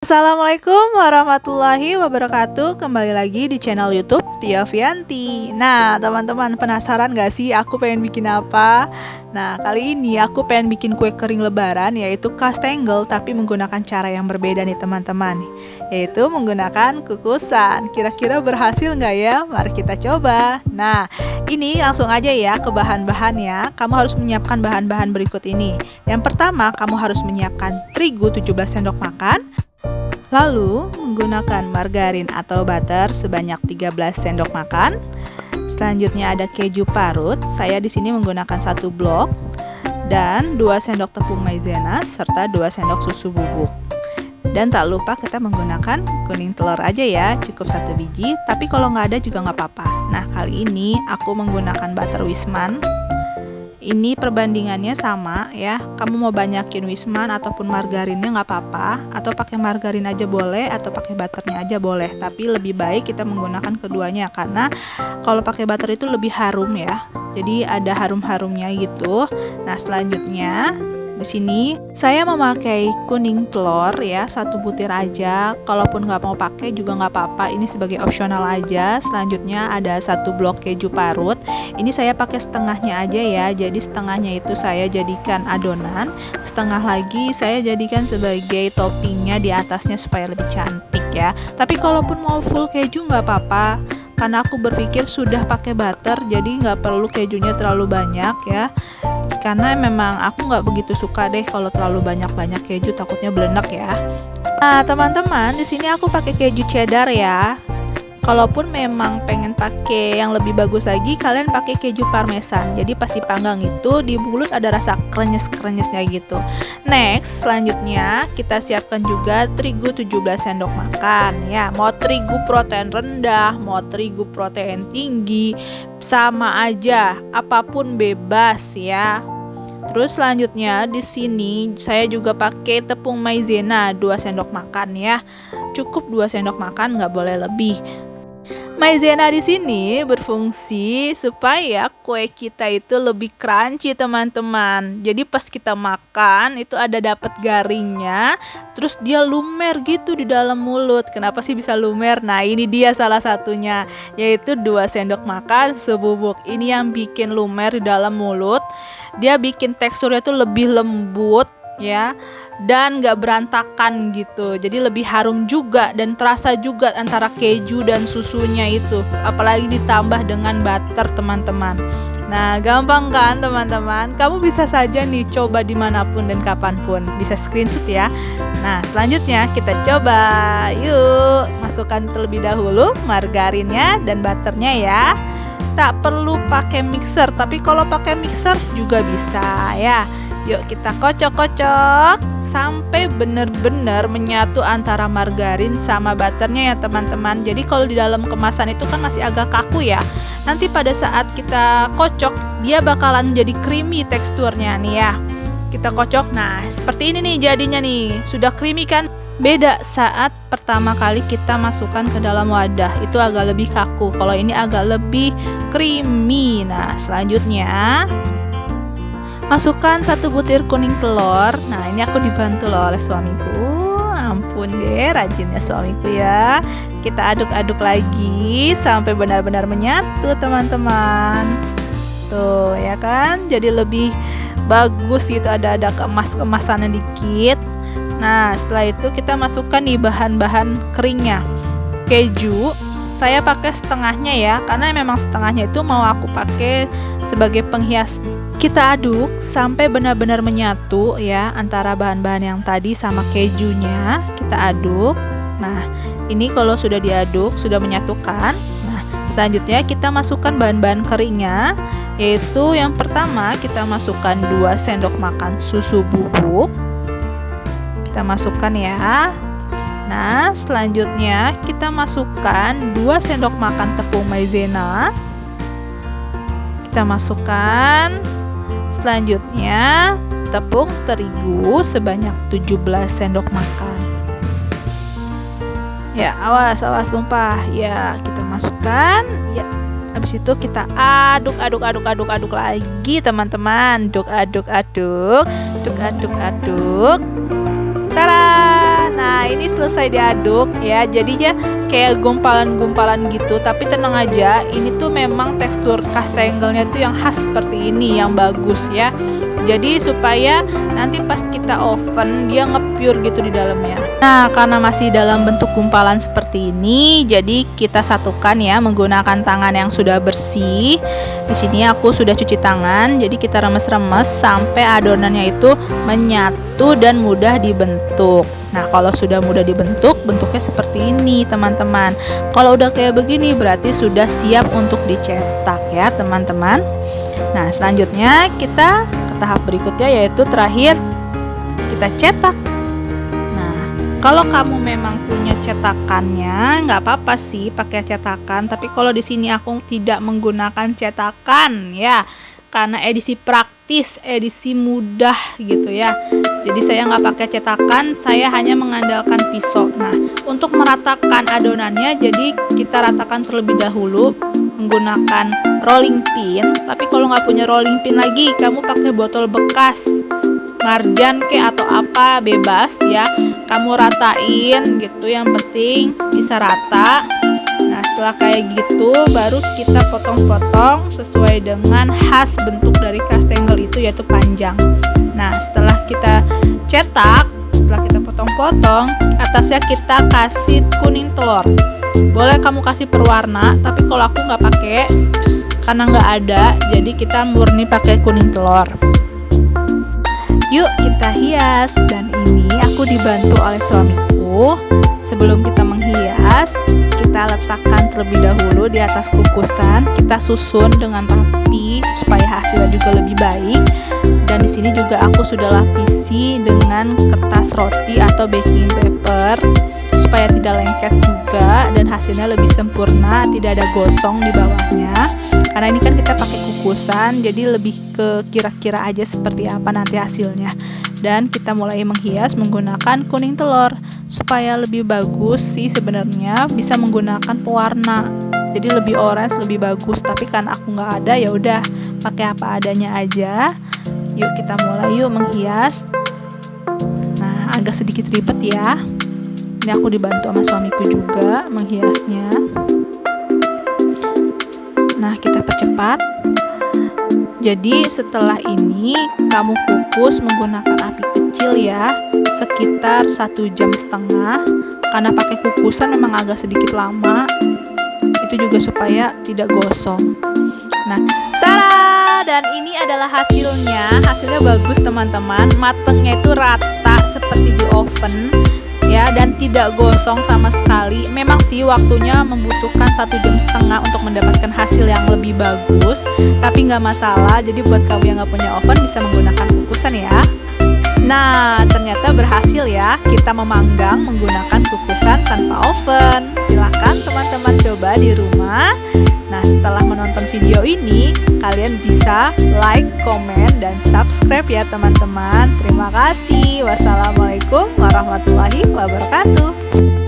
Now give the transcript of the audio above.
Assalamualaikum warahmatullahi wabarakatuh. Kembali lagi di channel YouTube Tia Fianti. Nah, teman-teman penasaran gak sih aku pengen bikin apa? Nah, kali ini aku pengen bikin kue kering lebaran, yaitu kastengel, tapi menggunakan cara yang berbeda nih teman-teman, yaitu menggunakan kukusan. Kira-kira berhasil nggak ya? Mari kita coba. Nah, ini langsung aja ya ke bahan-bahannya. Kamu harus menyiapkan bahan-bahan berikut ini. Yang pertama, kamu harus menyiapkan terigu 17 sendok makan. Lalu, menggunakan margarin atau butter sebanyak 13 sendok makan. Selanjutnya ada keju parut. Saya di sini menggunakan 1 blok dan 2 sendok tepung maizena serta 2 sendok susu bubuk. Dan tak lupa kita menggunakan kuning telur aja ya, cukup 1 biji. Tapi kalau nggak ada juga nggak apa-apa. Nah, kali ini aku menggunakan butter Wisman. Ini perbandingannya sama ya, kamu mau banyakin Wisman ataupun margarinnya nggak apa-apa, atau pakai margarin aja boleh, atau pakai butternya aja boleh, tapi lebih baik kita menggunakan keduanya karena kalau pakai butter itu lebih harum ya, jadi ada harum-harumnya gitu. Nah, selanjutnya di sini saya memakai kuning telur ya, 1 butir aja. Kalaupun nggak mau pakai juga nggak apa-apa, ini sebagai opsional aja. Selanjutnya ada 1 blok keju parut. Ini saya pakai setengahnya aja ya, jadi setengahnya itu saya jadikan adonan, setengah lagi saya jadikan sebagai toppingnya di atasnya supaya lebih cantik ya. Tapi kalaupun mau full keju nggak apa-apa, karena aku berpikir sudah pakai butter, jadi nggak perlu kejunya terlalu banyak ya. Karena memang aku nggak begitu suka deh kalau terlalu banyak keju, takutnya belenek ya. Nah, teman-teman, di sini aku pakai keju cheddar ya. Kalaupun memang pengen pakai yang lebih bagus lagi, kalian pakai keju parmesan. Jadi pas dipanggang itu di mulut ada rasa krenyes-krenyesnya gitu. Next, selanjutnya kita siapkan juga terigu 17 sendok makan ya. Mau terigu protein rendah, mau terigu protein tinggi, sama aja, apapun bebas ya. Terus selanjutnya di sini saya juga pakai tepung maizena 2 sendok makan ya. Cukup 2 sendok makan, nggak boleh lebih. Maizena di sini berfungsi supaya kue kita itu lebih crunchy teman-teman. Jadi pas kita makan itu ada dapat garingnya, terus dia lumer gitu di dalam mulut. Kenapa sih bisa lumer? Nah, ini dia salah satunya, yaitu 2 sendok makan susu bubuk. Ini yang bikin lumer di dalam mulut. Dia bikin teksturnya tuh lebih lembut ya, dan gak berantakan gitu, jadi lebih harum juga dan terasa juga antara keju dan susunya itu, apalagi ditambah dengan butter teman-teman. Nah, gampang kan teman-teman? Kamu bisa saja nih coba dimanapun dan kapanpun, bisa screenshot ya. Nah, selanjutnya kita coba. Yuk, masukkan terlebih dahulu margarinnya dan butternya ya. Tak perlu pakai mixer, tapi kalau pakai mixer juga bisa ya. Yuk kita kocok-kocok sampai benar-benar menyatu antara margarin sama butternya ya teman-teman. Jadi kalau di dalam kemasan itu kan masih agak kaku ya. Nanti pada saat kita kocok dia bakalan jadi creamy teksturnya nih ya. Kita kocok, nah seperti ini nih jadinya nih. Sudah creamy kan? Beda saat pertama kali kita masukkan ke dalam wadah, itu agak lebih kaku. Kalau ini agak lebih creamy. Nah selanjutnya masukkan 1 butir kuning telur. Nah, ini aku dibantu loh oleh suamiku. Ampun deh, rajinnya suamiku ya. Kita aduk-aduk lagi sampai benar-benar menyatu, teman-teman. Tuh, ya kan? Jadi lebih bagus gitu, ada kemas-kemasannya dikit. Nah, setelah itu kita masukkan nih bahan-bahan keringnya. Keju saya pakai setengahnya ya, karena memang setengahnya itu mau aku pakai sebagai penghias. Kita aduk sampai benar-benar menyatu ya antara bahan-bahan yang tadi sama kejunya. Kita aduk. Nah, ini kalau sudah diaduk, sudah menyatukan. Nah, selanjutnya kita masukkan bahan-bahan keringnya, yaitu yang pertama kita masukkan 2 sendok makan susu bubuk. Kita masukkan ya. Nah, selanjutnya kita masukkan 2 sendok makan tepung maizena. Kita masukkan. Selanjutnya tepung terigu sebanyak 17 sendok makan. Ya, awas tumpah. Ya, kita masukkan. Ya, habis itu kita aduk lagi teman-teman. Aduk. Tada! Nah, ini selesai diaduk ya. Jadinya kayak gumpalan-gumpalan gitu. Tapi tenang aja, ini tuh memang tekstur kastengelnya tuh yang khas seperti ini, yang bagus ya. Jadi supaya nanti pas kita oven dia nge-pure gitu di dalamnya. Nah, karena masih dalam bentuk gumpalan seperti ini, jadi kita satukan ya menggunakan tangan yang sudah bersih. Di sini aku sudah cuci tangan, jadi kita remes-remes sampai adonannya itu menyatu dan mudah dibentuk. Nah, kalau sudah mudah dibentuk, bentuknya seperti ini, teman-teman. Kalau udah kayak begini, berarti sudah siap untuk dicetak ya, teman-teman. Nah, selanjutnya kita ke tahap berikutnya, yaitu terakhir kita cetak. Nah, kalau kamu memang punya cetakannya, nggak apa-apa sih pakai cetakan. Tapi kalau di sini aku tidak menggunakan cetakan ya, karena edisi praktis, edisi mudah gitu ya. Jadi saya nggak pakai cetakan, saya hanya mengandalkan pisau. Nah, untuk meratakan adonannya, jadi kita ratakan terlebih dahulu menggunakan rolling pin. Tapi kalau nggak punya rolling pin lagi, kamu pakai botol bekas, marjan ke atau apa, bebas ya. Kamu ratain gitu, yang penting bisa rata. Nah, setelah kayak gitu, baru kita potong-potong sesuai dengan khas bentuk dari kastengel itu, yaitu panjang. Nah, setelah kita cetak, setelah kita potong-potong, atasnya kita kasih kuning telur. Boleh kamu kasih perwarna, tapi kalau aku nggak pakai karena nggak ada, jadi kita murni pakai kuning telur. Yuk kita hias. Dan ini aku dibantu oleh suamiku. Sebelum kita menghias, kita letakkan terlebih dahulu di atas kukusan. Kita susun dengan rapi supaya hasilnya juga lebih baik. Dan di sini juga aku sudah lapisi dengan kertas roti atau baking paper supaya tidak lengket juga dan hasilnya lebih sempurna, tidak ada gosong di bawahnya. Karena ini kan kita pakai kukusan, jadi lebih ke kira-kira aja seperti apa nanti hasilnya. Dan kita mulai menghias menggunakan kuning telur supaya lebih bagus sih sebenarnya, bisa menggunakan pewarna. Jadi lebih orange, lebih bagus. Tapi kan aku nggak ada, ya udah pakai apa adanya aja. Yuk kita mulai yuk menghias. Nah, agak sedikit ribet ya. Ini aku dibantu sama suamiku juga menghiasnya. Nah, kita percepat. Jadi setelah ini kamu kukus menggunakan api kecil ya, sekitar 1,5 jam. Karena pakai kukusan memang agak sedikit lama. Itu juga supaya tidak gosong. Nah, tada! Dan ini adalah hasilnya. Hasilnya bagus teman-teman. Matengnya itu rata seperti di oven ya, dan tidak gosong sama sekali. Memang sih waktunya membutuhkan 1,5 jam untuk mendapatkan hasil yang lebih bagus, tapi nggak masalah. Jadi buat kamu yang nggak punya oven bisa menggunakan kukusan ya. Nah, ternyata berhasil ya kita memanggang menggunakan kukusan tanpa oven. Silahkan teman-teman coba di rumah. Nah, setelah menonton video ini, kalian bisa like, komen, dan subscribe ya teman-teman. Terima kasih. Wassalamualaikum warahmatullahi wabarakatuh.